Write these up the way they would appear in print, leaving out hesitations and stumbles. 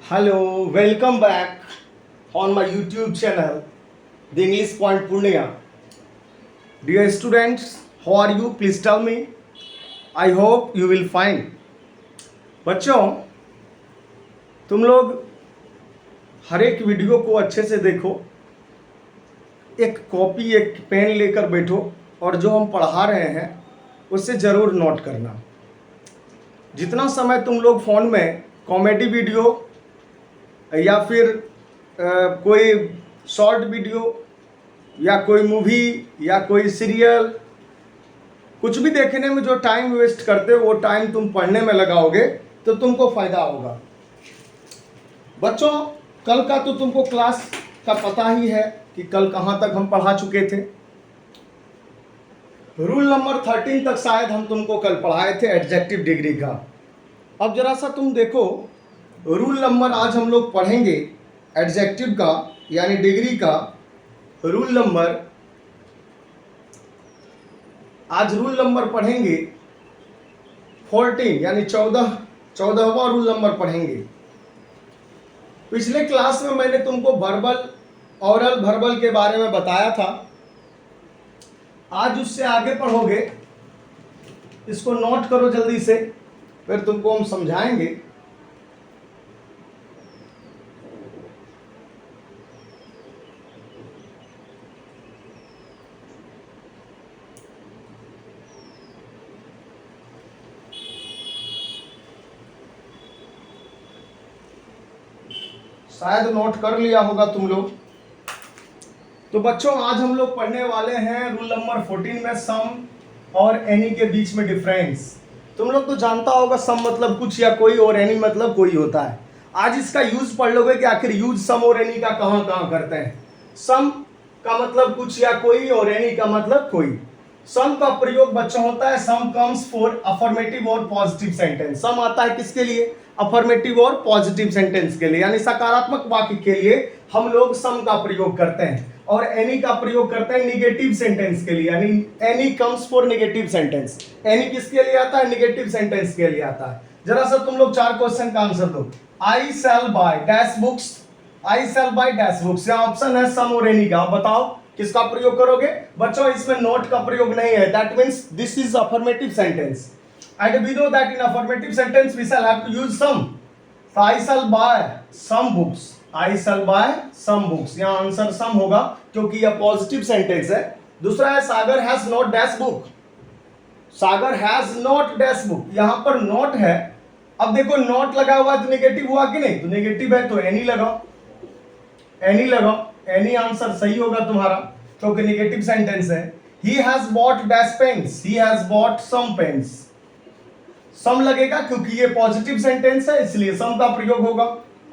Hello, welcome back on my YouTube channel, The English Point Purnia. Dear students, how are you? Please tell me. I hope you will fine. बच्चों, तुम लोग हर एक video को अच्छे से देखो, एक कॉपी एक पेन लेकर बैठो और जो हम पढ़ा रहे हैं उससे ज़रूर नोट करना। जितना समय तुम लोग फ़ोन में कॉमेडी वीडियो या फिर कोई शॉर्ट वीडियो या कोई मूवी या कोई सीरियल कुछ भी देखने में जो टाइम वेस्ट करते हो वो टाइम तुम पढ़ने में लगाओगे तो तुमको फ़ायदा होगा। बच्चों, कल का तो तुमको क्लास का पता ही है कि कल कहाँ तक हम पढ़ा चुके थे। रूल नंबर 13 तक शायद हम तुमको कल पढ़ाए थे एडजेक्टिव डिग्री का। अब जरा सा तुम देखो, रूल नंबर आज हम लोग पढ़ेंगे एडजेक्टिव का यानी डिग्री का। रूल नंबर आज रूल नंबर पढ़ेंगे 14 यानी 14वां रूल नंबर पढ़ेंगे। पिछले क्लास में मैंने तुमको वर्बल ऑरल वर्बल के बारे में बताया था। आज उससे आगे पढ़ोगे, इसको नोट करो जल्दी से, फिर तुमको हम समझाएंगे। शायद नोट कर लिया होगा तुम लोग। तो बच्चों, आज हम लोग पढ़ने वाले हैं रूल नंबर 14 में सम और एनी के बीच में डिफरेंस। तुम लोग तो जानता होगा सम मतलब कुछ या कोई और एनी मतलब कोई होता है। आज इसका यूज पढ़ लोगे कि आखिर यूज सम और एनी का कहाँ कहाँ करते हैं। सम का मतलब कुछ या कोई और एनी का मतलब कोई। सम का प्रयोग बच्चों होता है सम कम्स फॉर अफर्मेटिव और पॉजिटिव सेंटेंस। सम आता है किसके लिए? अफर्मेटिव और पॉजिटिव सेंटेंस के लिए, यानी सकारात्मक वाक्य के लिए हम लोग सम का प्रयोग करते हैं। और एनी का प्रयोग करते हैं निगेटिव सेंटेंस के लिए, यानी any comes for negative sentence. Any किसके लिए आता है? नेगेटिव सेंटेंस के लिए आता है। जरा सा तुम लोग 4 क्वेश्चन का आंसर दो। I shall buy dash books. I shall buy dash books. यहाँ ऑप्शन है सम और एनी का। बताओ किसका प्रयोग करोगे? बच्चों, इसमें नोट का प्रयोग नहीं है। That means this is affirmative sentence and we know that in affirmative sentence we shall have to use some. So I shall buy some books. I shall buy some books. यहाँ answer some होगा क्योंकि यह positive sentence है। दूसरा है Sagar has not dash book. Sagar has not dash book. यहाँ पर not है। अब देखो नॉट लगा हुआ है तो नेगेटिव हुआ कि नहीं? तो नेगेटिव है तो एनी लगाओ, एनी लगाओ। एनी आंसर सही होगा तुम्हारा क्योंकि नेगेटिव सेंटेंस है। He has bought dash pens. He has bought some pens. सम लगेगा क्योंकि ये पॉजिटिव सेंटेंस है इसलिए सम का प्रयोग होगा।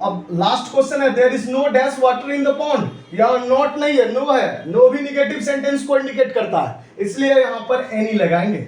अब लास्ट क्वेश्चन है there is no dash water in the pond. यहाँ नॉट नहीं है, नो है। नो भी निगेटिव सेंटेंस को इंडिकेट करता है इसलिए यहाँ पर एनी लगाएंगे।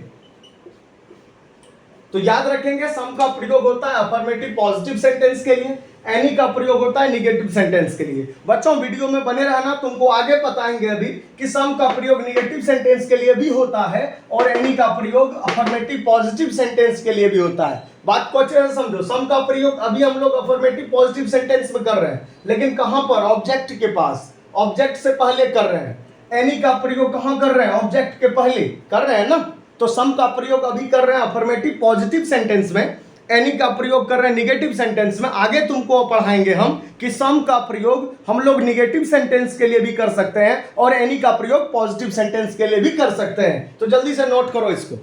तो याद रखेंगे सम का प्रयोग होता है अफर्मेटिव पॉजिटिव सेंटेंस के लिए, एनी का प्रयोग होता है निगेटिव सेंटेंस के लिए। बच्चों, वीडियो में बने रहना, तुमको आगे बताएंगे अभी कि सम का प्रयोग निगेटिव सेंटेंस के लिए भी होता है और एनी का प्रयोग अफर्मेटिव पॉजिटिव सेंटेंस के लिए भी होता है। बात को अच्छे से समझो। सम का प्रयोग अभी हम लोग अफर्मेटिव पॉजिटिव सेंटेंस में कर रहे हैं, लेकिन कहां पर? ऑब्जेक्ट के पास, ऑब्जेक्ट से पहले कर रहे हैं। एनी का प्रयोग कहां कर रहे हैं? ऑब्जेक्ट के पहले कर रहे हैं ना। तो सम का प्रयोग अभी कर रहे हैं अफर्मेटिव पॉजिटिव सेंटेंस में, एनी का प्रयोग कर रहे हैं निगेटिव सेंटेंस में। आगे तुमको पढ़ाएंगे हम कि सम का प्रयोग हम लोग निगेटिव सेंटेंस के लिए भी कर सकते हैं और एनी का प्रयोग पॉजिटिव सेंटेंस के लिए भी कर सकते हैं। तो जल्दी से नोट करो इसको।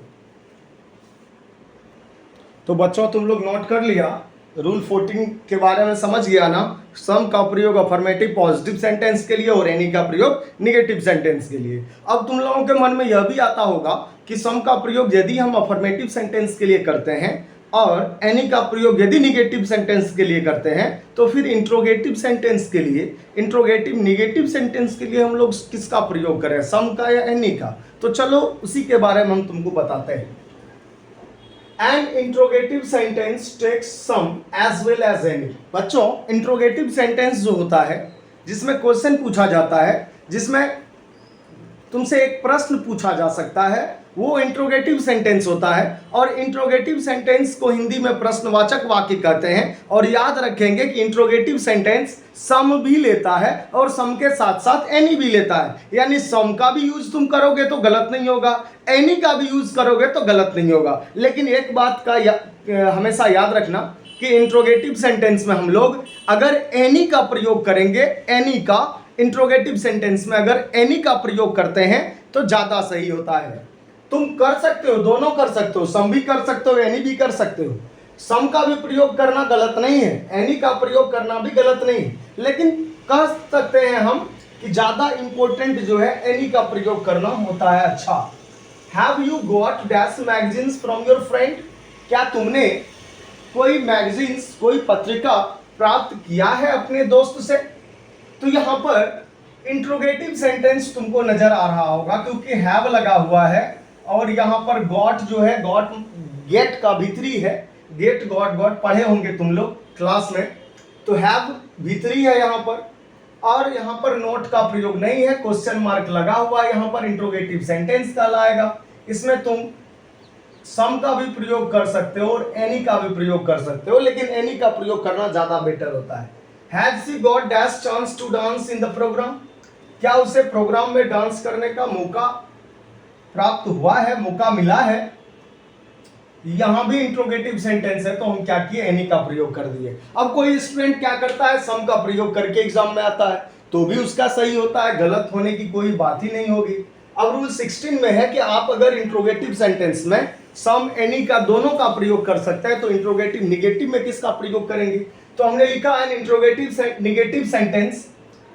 तो बच्चों, तुम लोग नोट कर लिया, रूल 14 के बारे में समझ गया ना। सम का प्रयोग अफर्मेटिव पॉजिटिव सेंटेंस के लिए और एनी का प्रयोग निगेटिव सेंटेंस के लिए। अब तुम लोगों के मन में यह भी आता होगा कि सम का प्रयोग यदि हम अफर्मेटिव सेंटेंस के लिए करते हैं और एनी का प्रयोग यदि निगेटिव सेंटेंस के लिए करते हैं तो फिर इंट्रोगेटिव सेंटेंस के लिए, इंट्रोगेटिव निगेटिव सेंटेंस के लिए हम लोग किसका प्रयोग करें, सम का या एनी का? तो चलो उसी के बारे में हम तुमको बताते हैं। An interrogative sentence takes some as well as any. बच्चों, इंट्रोगेटिव सेंटेंस जो होता है जिसमें क्वेश्चन पूछा जाता है, जिसमें तुमसे एक प्रश्न पूछा जा सकता है वो इंट्रोगेटिव सेंटेंस होता है। और इंट्रोगेटिव सेंटेंस को हिंदी में प्रश्नवाचक वाक्य कहते हैं। और याद रखेंगे कि इंट्रोगेटिव सेंटेंस सम भी लेता है और सम के साथ साथ एनी भी लेता है। यानी सम का भी यूज तुम करोगे तो गलत नहीं होगा, एनी का भी यूज करोगे तो गलत नहीं होगा। लेकिन एक बात का हमेशा याद रखना कि इंट्रोगेटिव सेंटेंस में हम लोग अगर एनी का प्रयोग करेंगे, एनी का इंट्रोगेटिव सेंटेंस में अगर एनी का प्रयोग करते हैं तो ज्यादा सही होता है। तुम कर सकते हो, दोनों कर सकते हो, सम भी कर सकते हो, एनी भी कर सकते हो। सम का भी प्रयोग करना गलत नहीं है, एनी का प्रयोग करना भी गलत नहीं है, लेकिन कह सकते हैं हम कि ज्यादा इंपॉर्टेंट जो है एनी का प्रयोग करना होता है। अच्छा, have you got dash magazines from your friend? क्या तुमने कोई मैगजीन्स, कोई पत्रिका प्राप्त किया है अपने दोस्त से? तो यहाँ पर इंट्रोगेटिव सेंटेंस तुमको नजर आ रहा होगा क्योंकि हैव लगा हुआ है और यहाँ पर गॉट जो है, गॉट गेट का भीतरी है, गेट गॉट, गॉट पढ़े होंगे तुम लोग क्लास में। तो हैव भीतरी है यहाँ पर, और यहाँ पर नोट का प्रयोग नहीं है, क्वेश्चन मार्क लगा हुआ है, यहाँ पर इंट्रोगेटिव सेंटेंस कहलाएगा। इसमें तुम सम का भी प्रयोग कर सकते हो और एनी का भी प्रयोग कर सकते हो, लेकिन एनी का प्रयोग करना ज्यादा बेटर होता है। Has she got dash chance to dance in the programme? क्या उसे प्रोग्राम में डांस करने का मौका प्राप्त हुआ है, मौका मिला है? यहां भी इंट्रोगेटिव सेंटेंस है तो हम क्या किए, एनी का प्रयोग कर दिए। अब कोई स्टूडेंट क्या करता है, सम का प्रयोग करके एग्जाम में आता है तो भी उसका सही होता है, गलत होने की कोई बात ही नहीं होगी। अब रूल 16 में है कि आप अगर इंट्रोगेटिव सेंटेंस में सम एनी का दोनों का प्रयोग कर सकते हैं तो इंट्रोगेटिव निगेटिव में किसका प्रयोग करेंगे? तो हमने लिखा है interrogative negative sentence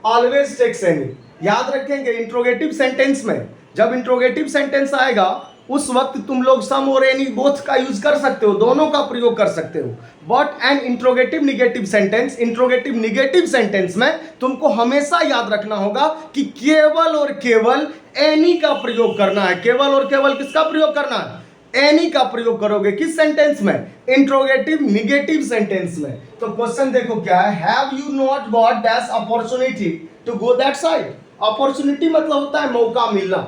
always takes any. याद रखेंगे इंट्रोगेटिव सेंटेंस में जब इंट्रोगेटिव सेंटेंस आएगा उस वक्त तुम लोग सम और एनी बोथ का यूज कर सकते हो, दोनों का प्रयोग कर सकते हो। But an interrogative negative sentence, interrogative negative sentence में तुमको हमेशा याद रखना होगा कि केवल और केवल एनी का प्रयोग करना है। केवल और केवल किसका प्रयोग करना है? एनी का प्रयोग करोगे। किस सेंटेंस में? इंट्रोगेटिव निगेटिव सेंटेंस में। तो क्वेश्चन देखो क्या है, have you not got that opportunity to go that side? Opportunity मतलब होता है मौका मिलना।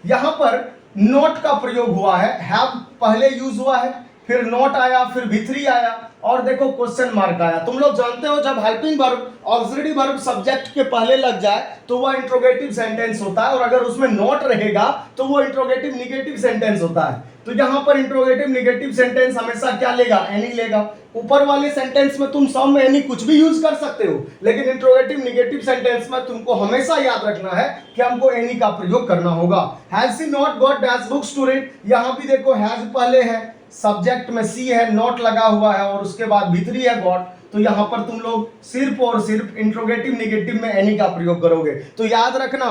यहां पर नॉट का प्रयोग हुआ है, हैव पहले यूज हुआ है, फिर नॉट आया, फिर भी3 आया और देखो क्वेश्चन मार्क आया। तुम लोग जानते हो जब helping verb, auxiliary verb subject के पहले लग जाए तो वह इंट्रोगेटिव सेंटेंस होता है, और अगर उसमें नॉट रहेगा तो वो इंट्रोगेटिव निगेटिव सेंटेंस होता है। तो यहाँ पर इंट्रोगेटिव निगेटिव सेंटेंस हमेशा क्या लेगा? एनी लेगा। ऊपर वाले सेंटेंस में तुम सम एनी कुछ भी यूज कर सकते हो, लेकिन इंट्रोगेटिव निगेटिव सेंटेंस में तुमको हमेशा याद रखना है कि हमको एनी का प्रयोग करना होगा। Has she not got dash books to read? यहाँ भी देखो हैज पहले है, सब्जेक्ट में सी है, नॉट लगा हुआ है और उसके बाद भीतरी है गॉट। तो यहाँ पर तुम लोग सिर्फ और सिर्फ इंट्रोगेटिव निगेटिव में एनी का प्रयोग करोगे। तो याद रखना,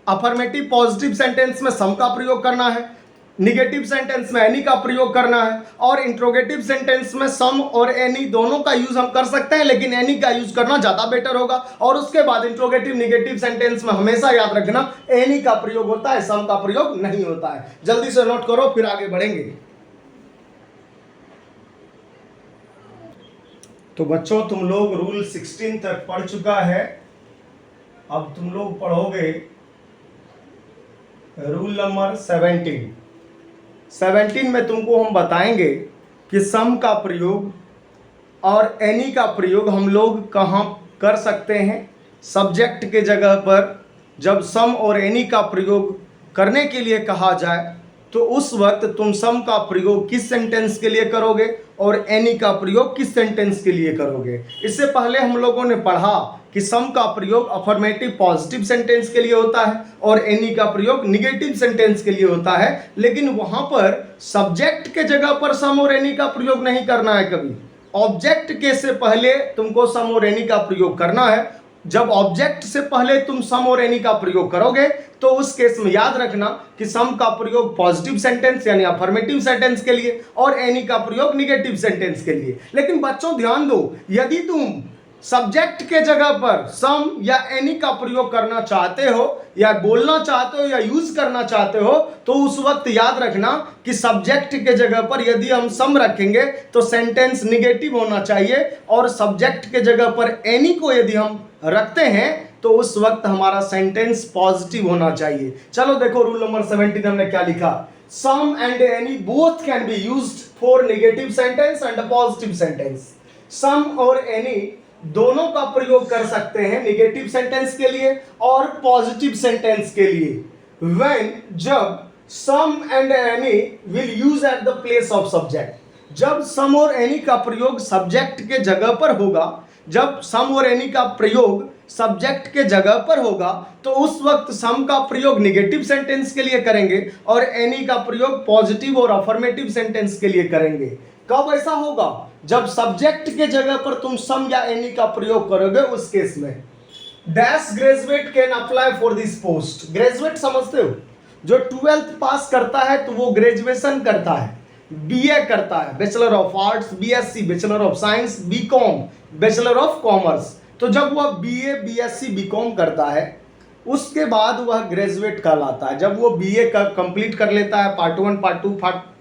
अफर्मेटिव पॉजिटिव सेंटेंस में सम का प्रयोग करना है, निगेटिव सेंटेंस में एनी का प्रयोग करना है, और इंट्रोगेटिव सेंटेंस में सम और एनी दोनों का यूज हम कर सकते हैं, लेकिन एनी का यूज करना ज्यादा बेटर होगा। और उसके बाद इंट्रोगेटिव निगेटिव सेंटेंस में हमेशा याद रखना एनी का प्रयोग होता है, सम का प्रयोग नहीं होता है। जल्दी से नोट करो फिर आगे बढ़ेंगे। तो बच्चों तुम लोग रूल 16 तक पढ़ चुका है, अब तुम लोग पढ़ोगे रूल नंबर 17 में तुमको हम बताएंगे कि सम का प्रयोग और एनी का प्रयोग हम लोग कहाँ कर सकते हैं। सब्जेक्ट के जगह पर जब सम और एनी का प्रयोग करने के लिए कहा जाए तो उस वक्त तुम सम का प्रयोग किस सेंटेंस के लिए करोगे और एनी का प्रयोग किस सेंटेंस के लिए करोगे। इससे पहले हम लोगों ने पढ़ा कि सम का प्रयोग अफर्मेटिव पॉजिटिव सेंटेंस के लिए होता है और एनी का प्रयोग निगेटिव सेंटेंस के लिए होता है, लेकिन वहां पर सब्जेक्ट के जगह पर सम और एनी का प्रयोग नहीं करना है कभी। ऑब्जेक्ट के से पहले तुमको सम और एनी का प्रयोग करना है। जब ऑब्जेक्ट से पहले तुम सम और एनी का प्रयोग करोगे तो उस केस में याद रखना कि सम का प्रयोग पॉजिटिव सेंटेंस यानी अफर्मेटिव सेंटेंस के लिए और एनी का प्रयोग निगेटिव सेंटेंस के लिए। लेकिन बच्चों ध्यान दो, यदि तुम सब्जेक्ट के जगह पर सम या एनी का प्रयोग करना चाहते हो या बोलना चाहते हो या यूज करना चाहते हो तो उस वक्त याद रखना कि सब्जेक्ट के जगह पर यदि हम सम रखेंगे तो सेंटेंस निगेटिव होना चाहिए, और सब्जेक्ट के जगह पर एनी को यदि हम रखते हैं तो उस वक्त हमारा सेंटेंस पॉजिटिव होना चाहिए। चलो देखो रूल नंबर 17 हमने क्या लिखा। Some and any both can be used for negative sentence and positive sentence. Some और एनी दोनों का प्रयोग कर सकते हैं नेगेटिव सेंटेंस के लिए और पॉजिटिव सेंटेंस के लिए। व्हेन, जब some and any will use at the place of subject, जब सम और एनी का प्रयोग सब्जेक्ट के जगह पर होगा, जब सम और एनी का प्रयोग सब्जेक्ट के जगह पर होगा तो उस वक्त सम का प्रयोग नेगेटिव सेंटेंस के लिए करेंगे और एनी का प्रयोग पॉजिटिव और अफर्मेटिव सेंटेंस के लिए करेंगे। कब ऐसा होगा? जब सब्जेक्ट के जगह पर तुम सम या एनी का प्रयोग करोगे उस केस में। Dash graduate can apply for this post. Graduate समझते हो? जो 12th पास करता है तो वो ग्रेजुएशन करता है, बीए करता है, bachelor of arts, BSc bachelor of science, BCom bachelor of commerce. तो जब वह बीए, बीएससी, बीकॉम करता है उसके बाद वह ग्रेजुएट कहलाता है। जब वो बीए का कंप्लीट कर लेता है, पार्ट 1, पार्ट 2,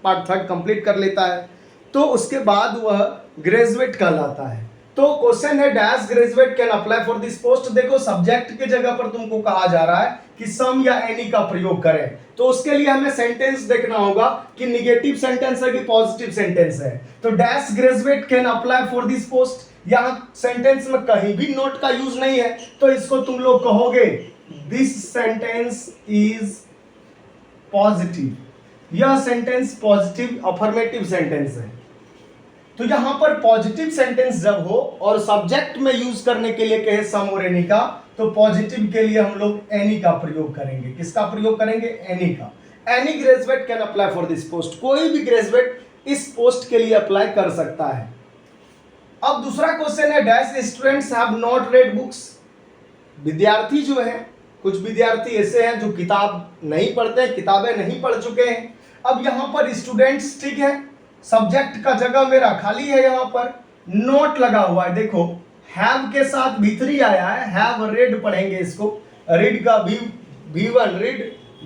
पार्ट 3 कंप्लीट कर लेता है तो उसके बाद वह ग्रेजुएट कहलाता है। तो क्वेश्चन है dash graduate can apply for this post. देखो सब्जेक्ट के जगह पर तुमको कहा जा रहा है कि सम या एनी का प्रयोग करें, तो उसके लिए हमें सेंटेंस देखना होगा कि निगेटिव सेंटेंस है कि पॉजिटिव सेंटेंस है। तो dash graduate can apply for this post, यहां सेंटेंस में कहीं भी नोट का यूज नहीं है तो इसको तुम लोग कहोगे दिस सेंटेंस इज पॉजिटिव। यह सेंटेंस पॉजिटिव अफर्मेटिव सेंटेंस है। तो यहां पर पॉजिटिव सेंटेंस जब हो और सब्जेक्ट में यूज करने के लिए कहे सम और एनी का, तो पॉजिटिव के लिए हम लोग एनी का प्रयोग करेंगे। किसका प्रयोग करेंगे? एनी का। Any graduate can apply for this post. कोई भी ग्रेजुएट इस पोस्ट के लिए अप्लाई कर सकता है। अब दूसरा क्वेश्चन है dash students have not red books. विद्यार्थी जो है, कुछ विद्यार्थी ऐसे हैं जो किताब नहीं पढ़ते हैं, किताबें नहीं पढ़ चुके हैं। अब यहां पर स्टूडेंट्स, ठीक है, सब्जेक्ट का जगह मेरा खाली है, यहां पर नोट लगा हुआ है। देखो हैव के साथ V3 आया है, हैव रेड पढ़ेंगे इसको। रीड का V1 read,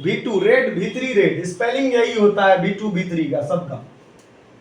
V2 red, V3 red. Spelling यही होता है V2 V3 का सबका।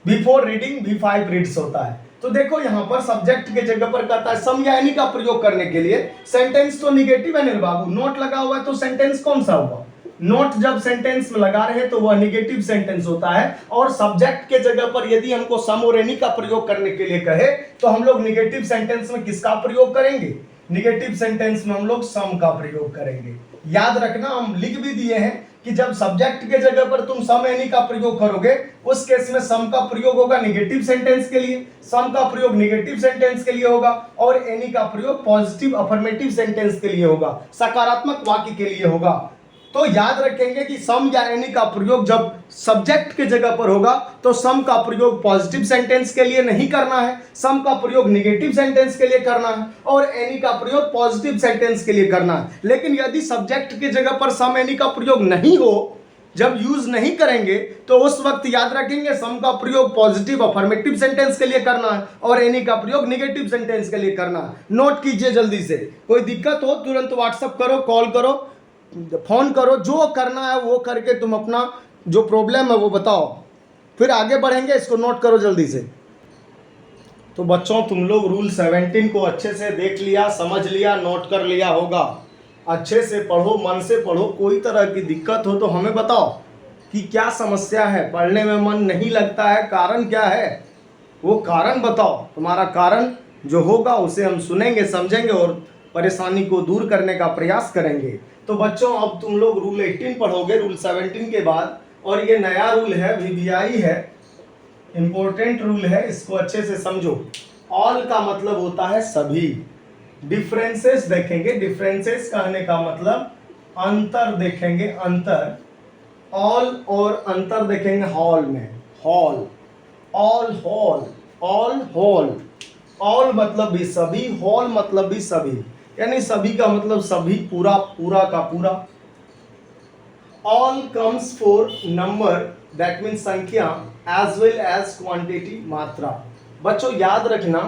बिफोर रीडिंग V5 रीड्स होता है। तो देखो यहां पर सब्जेक्ट के जगह पर कहता है सम या एनी का प्रयोग करने के लिए। सेंटेंस तो निगेटिव है बाबू, नोट लगा हुआ है तो सेंटेंस कौन सा होगा? नोट जब सेंटेंस में लगा रहे तो वह निगेटिव सेंटेंस होता है। और सब्जेक्ट के जगह पर यदि हमको सम और एनी का प्रयोग करने के लिए कहे तो हम लोग निगेटिव सेंटेंस में किसका प्रयोग करेंगे? निगेटिव सेंटेंस में हम लोग सम का प्रयोग करेंगे। याद रखना, हम लिख भी दिए हैं कि जब सब्जेक्ट के जगह पर तुम सम एनी का प्रयोग करोगे उस केस में सम का प्रयोग होगा निगेटिव सेंटेंस के लिए, सम का प्रयोग निगेटिव सेंटेंस के लिए होगा और एनी का प्रयोग पॉजिटिव अफर्मेटिव सेंटेंस के लिए होगा, सकारात्मक वाक्य के लिए होगा। तो याद रखेंगे कि सम या एनी का प्रयोग जब सब्जेक्ट के जगह पर होगा तो सम का प्रयोग पॉजिटिव सेंटेंस के लिए नहीं करना है, सम का प्रयोग निगेटिव सेंटेंस के लिए करना है और एनी का प्रयोग पॉजिटिव सेंटेंस के लिए करना है। लेकिन यदि सब्जेक्ट के जगह पर सम एनी का प्रयोग नहीं हो, जब यूज नहीं करेंगे तो उस वक्त याद रखेंगे सम का प्रयोग पॉजिटिव अफर्मेटिव सेंटेंस के लिए करना है और एनी का प्रयोग निगेटिव सेंटेंस के लिए करना है। नोट कीजिए जल्दी से। कोई दिक्कत हो तुरंत व्हाट्सएप करो, कॉल करो, फोन करो, जो करना है वो करके तुम अपना जो प्रॉब्लम है वो बताओ, फिर आगे बढ़ेंगे। इसको नोट करो जल्दी से। तो बच्चों तुम लोग रूल 17 को अच्छे से देख लिया, समझ लिया, नोट कर लिया होगा। अच्छे से पढ़ो, मन से पढ़ो। कोई तरह की दिक्कत हो तो हमें बताओ कि क्या समस्या है, पढ़ने में मन नहीं लगता है, कारण क्या है, वो कारण बताओ। तुम्हारा कारण जो होगा उसे हम सुनेंगे, समझेंगे और परेशानी को दूर करने का प्रयास करेंगे। तो बच्चों अब तुम लोग रूल 18 पढ़ोगे रूल 17 के बाद, और ये नया रूल है, VBI है, इंपॉर्टेंट रूल है, इसको अच्छे से समझो। ऑल का मतलब होता है सभी। डिफरेंसेस देखेंगे, डिफरेंसेस कहने का मतलब अंतर देखेंगे, अंतर। ऑल और अंतर देखेंगे हॉल में, hall, all hall, all hall. All मतलब भी सभी, हॉल मतलब भी सभी, यानी सभी का मतलब सभी, पूरा, पूरा का पूरा। All comes for number, that means संख्या, एज वेल एज क्वांटिटी, मात्रा। बच्चों याद रखना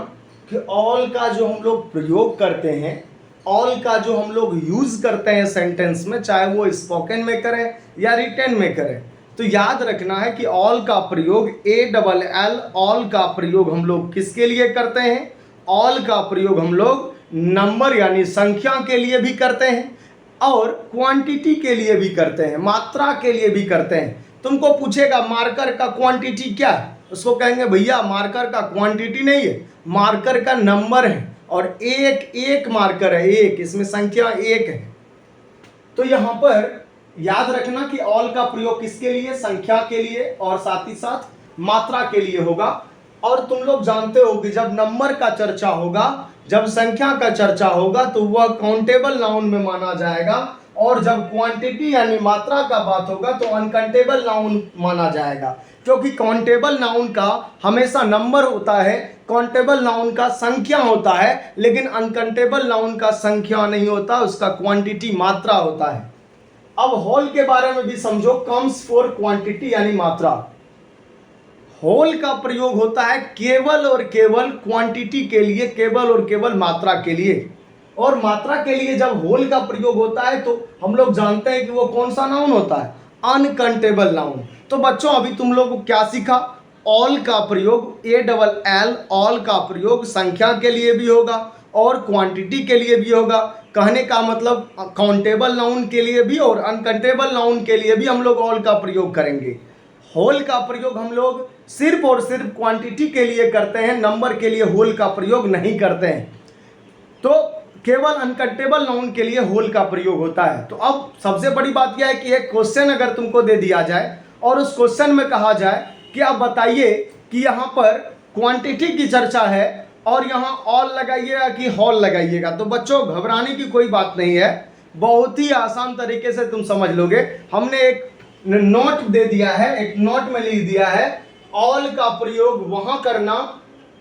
कि ऑल का जो हम लोग प्रयोग करते हैं, ऑल का जो हम लोग यूज करते हैं सेंटेंस में, चाहे वो स्पोकन में करें या रिटन में करें, तो याद रखना है कि ऑल का प्रयोग ALL ऑल का प्रयोग हम लोग किसके लिए करते हैं? ऑल का प्रयोग हम लोग नंबर यानी संख्या के लिए भी करते हैं और क्वांटिटी के लिए भी करते हैं, मात्रा के लिए भी करते हैं। तुमको पूछेगा मार्कर का क्वांटिटी क्या है, उसको कहेंगे भैया मार्कर का क्वांटिटी नहीं है, मार्कर का नंबर है और एक एक मार्कर है, एक, इसमें संख्या एक है। तो यहां पर याद रखना कि ऑल का प्रयोग किसके लिए? संख्या के लिए और साथ ही साथ मात्रा के लिए होगा। और तुम लोग जानते हो कि जब नंबर का चर्चा होगा, जब संख्या का चर्चा होगा, तो वह काउंटेबल नाउन में माना जाएगा, और जब क्वांटिटी यानी मात्रा का बात होगा तो अनकाउंटेबल नाउन माना जाएगा, क्योंकि काउंटेबल नाउन का हमेशा नंबर होता है, काउंटेबल नाउन का संख्या होता है, लेकिन अनकाउंटेबल नाउन का संख्या नहीं होता, उसका क्वांटिटी मात्रा होता है। अब होल के बारे में भी समझो, कम्स फॉर क्वांटिटी यानी मात्रा। होल का प्रयोग होता है केवल और केवल क्वांटिटी के लिए, केवल और केवल मात्रा के लिए। और मात्रा के लिए जब होल का प्रयोग होता है तो हम लोग जानते हैं कि वो कौन सा नाउन होता है? Uncountable noun. तो बच्चों अभी तुम लोग को क्या सीखा? ऑल का प्रयोग ALL ऑल का प्रयोग संख्या के लिए भी होगा और क्वांटिटी के लिए भी होगा। कहने का मतलब काउंटेबल नाउन के लिए भी और अनकाउंटेबल नाउन के लिए भी हम लोग ऑल का प्रयोग करेंगे। होल का प्रयोग हम लोग सिर्फ और सिर्फ क्वांटिटी के लिए करते हैं, नंबर के लिए होल का प्रयोग नहीं करते हैं। तो केवल अनकाउंटेबल नाउन के लिए होल का प्रयोग होता है। तो अब सबसे बड़ी बात यह है कि एक क्वेश्चन अगर तुमको दे दिया जाए और उस क्वेश्चन में कहा जाए कि आप बताइए कि यहाँ पर क्वांटिटी की चर्चा है और यहाँ ऑल लगाइएगा कि हॉल लगाइएगा, तो बच्चों घबराने की कोई बात नहीं है, बहुत ही आसान तरीके से तुम समझ लोगे। हमने एक नोट दे दिया है, एक नोट में लिख दिया है, ऑल का प्रयोग वहां करना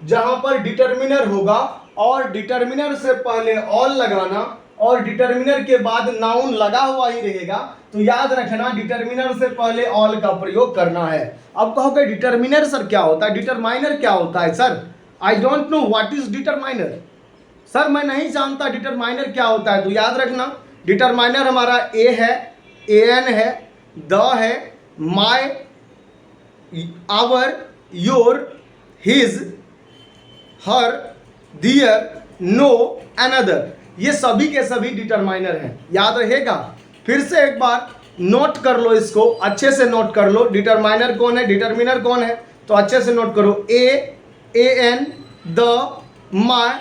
जहां पर डिटर्मिनर होगा और डिटर्मिनर से पहले ऑल लगाना और डिटर्मिनर के बाद नाउन लगा हुआ ही रहेगा। तो याद रखना डिटर्मिनर से पहले ऑल का प्रयोग करना है। अब कहोगे डिटर्मिनर सर क्या होता है, डिटरमाइनर क्या होता है? Sir I don't know what is determiner. Sir मैं नहीं जानता डिटरमाइनर क्या होता है। तो याद रखना डिटरमाइनर हमारा ए है, AN है, द है, my, our, your, his, her, their, no, another, ये सभी के सभी डिटरमाइनर हैं। याद रहेगा? फिर से एक बार नोट कर लो, इसको अच्छे से नोट कर लो। डिटरमाइनर कौन है, डिटरमिनर कौन है, तो अच्छे से नोट करो। AN, the, my,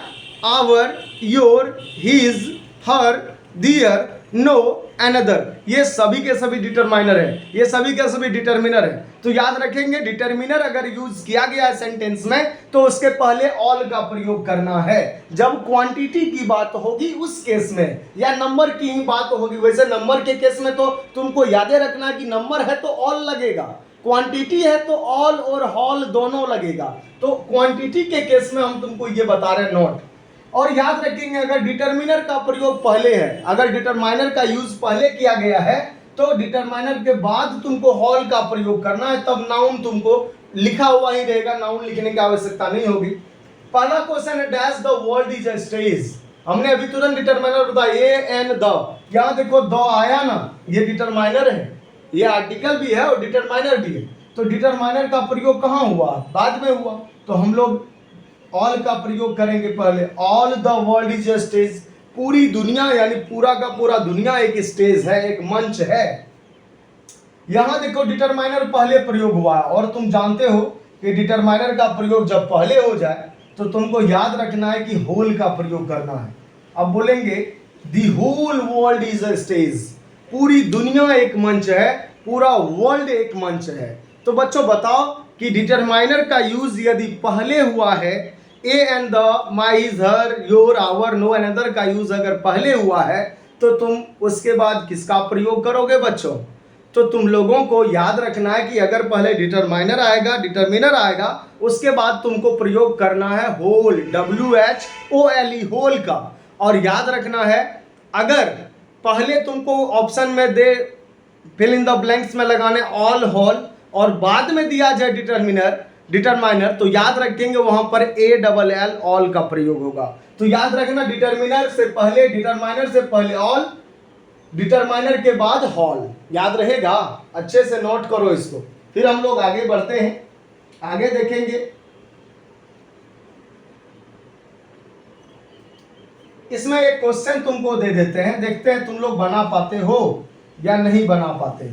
our, your, his, her, their, no, another, ये सभी के सभी डिटरमाइनर है, ये सभी के सभी डिटरमिनर है। तो याद रखेंगे डिटरमिनर अगर यूज किया गया है सेंटेंस में तो उसके पहले ऑल का प्रयोग करना है। जब क्वांटिटी की बात होगी उस केस में, या नंबर की ही बात होगी, वैसे नंबर के केस में तो तुमको याद रखना कि नंबर है तो ऑल लगेगा, क्वांटिटी है तो ऑल और हॉल दोनों लगेगा। तो क्वांटिटी के केस में हम तुमको ये बता रहे हैं नोट। और याद रखेंगे अगर डिटरमिनर का प्रयोग पहले है, अगर डिटरमाइनर का यूज पहले किया गया है तो डिटरमाइनर के बाद तुमको हॉल का प्रयोग करना है, तब नाउन तुमको लिखा हुआ ही रहेगा, नाउन लिखने की आवश्यकता नहीं होगी। पहला क्वेश्चन है dash the world is a stage. हमने अभी तुरंत डिटरमाइनर बताया AN, द, यहाँ देखो द आया ना, ये डिटरमाइनर है, ये आर्टिकल भी है और डिटरमाइनर भी है। तो डिटरमाइनर का प्रयोग कहाँ हुआ? बाद में हुआ। तो हम लोग ऑल का प्रयोग करेंगे पहले। All the world is a stage, पूरी दुनिया यानी पूरा का पूरा दुनिया एक स्टेज है, एक मंच है। यहां देखो डिटरमाइनर पहले प्रयोग हुआ है और तुम जानते हो कि डिटरमाइनर का प्रयोग जब पहले हो जाए तो तुमको याद रखना है कि होल का प्रयोग करना है। अब बोलेंगे the whole world is a stage, पूरी दुनिया एक मंच है, पूरा वर्ल्ड एक मंच है। तो बच्चों बताओ कि डिटरमाइनर का यूज यदि पहले हुआ है, AN, the, my, his, her, your, our, no, another का यूज अगर पहले हुआ है तो तुम उसके बाद किसका प्रयोग करोगे बच्चों? तो तुम लोगों को याद रखना है कि अगर पहले डिटरमाइनर आएगा, डिटरमिनर आएगा, उसके बाद तुमको प्रयोग करना है होल, WHOLE, होल का। और याद रखना है अगर पहले तुमको ऑप्शन में दे फिल इन द ब्लैंक्स में लगाने ऑल, हॉल और बाद में दिया जाए डिटरमिनर, डिटरमाइनर, तो याद रखेंगे वहां पर ए डबल एल ऑल का प्रयोग होगा। तो याद रखना डिटरमिनर से पहले, डिटरमाइनर से पहले ऑल, डिटरमाइनर के बाद हॉल, याद रहेगा। अच्छे से नोट करो इसको। फिर हम लोग आगे बढ़ते हैं, आगे देखेंगे। इसमें एक क्वेश्चन तुमको दे देते हैं, देखते हैं तुम लोग बना पाते हो या नहीं बना पाते।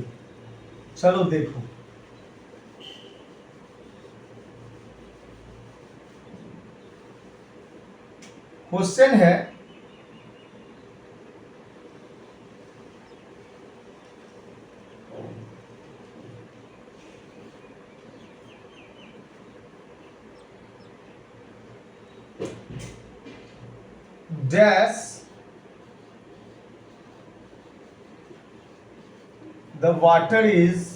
चलो देखो, क्वेश्चन है dash the water is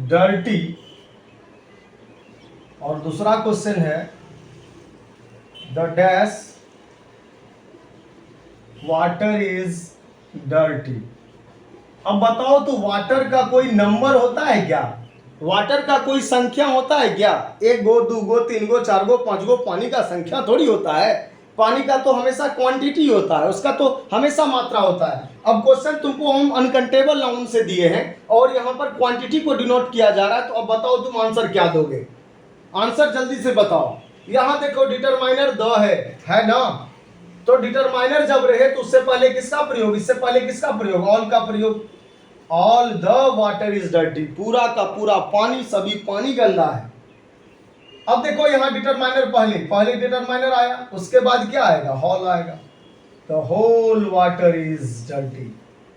dirty, और दूसरा क्वेश्चन है the dash water is dirty. अब बताओ तो वाटर का कोई नंबर होता है क्या? वाटर का कोई संख्या होता है क्या? 1 गो 2 गो 3 गो 4 गो 5 गो पानी का संख्या थोड़ी होता है। पानी का तो हमेशा क्वांटिटी होता है, उसका तो हमेशा मात्रा होता है। अब क्वेश्चन तुमको हम अनकाउंटेबल नाउन से दिए हैं और यहाँ पर क्वांटिटी को डिनोट किया जा रहा है, तो अब बताओ तुम आंसर क्या दोगे? आंसर जल्दी से बताओ। यहाँ देखो डिटरमाइनर द है ना, तो डिटरमाइनर जब रहे तो उससे पहले किसका प्रयोग, इससे पहले किसका प्रयोग? ऑल का प्रयोग। All the water is dirty, पूरा का पूरा पानी, सभी पानी गंदा है। अब देखो यहाँ डिटरमाइनर पहले डिटरमाइनर आया, उसके बाद क्या आएगा? हॉल आएगा। The whole water is dirty,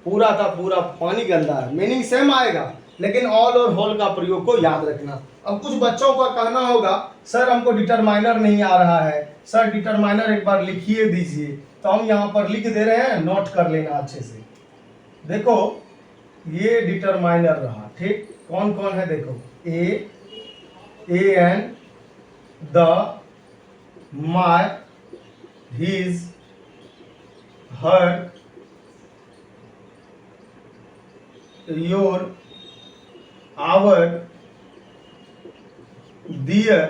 पूरा का पूरा पानी गंदा है। मीनिंग सेम आएगा, लेकिन ऑल और होल का प्रयोग को याद रखना। अब कुछ बच्चों का कहना होगा सर हमको डिटरमाइनर नहीं आ रहा है, सर डिटरमाइनर एक बार लिखिए दीजिए। तो हम यहाँ पर लिख दे रहे हैं, नोट कर लेना अच्छे से। देखो ये डिटरमाइनर रहा, ठीक। कौन कौन है देखो, a an, the, my, his, her, your, our, dear,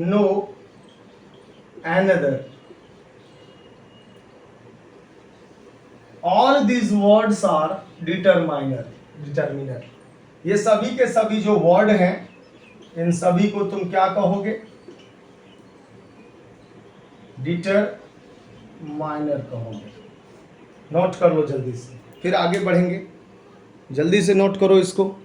no, another. All these words are determiner. ये सभी के सभी जो वर्ड हैं, इन सभी को तुम क्या कहोगे? डिटरमाइनर कहोगे। नोट कर लो जल्दी से, फिर आगे बढ़ेंगे। जल्दी से नोट करो इसको।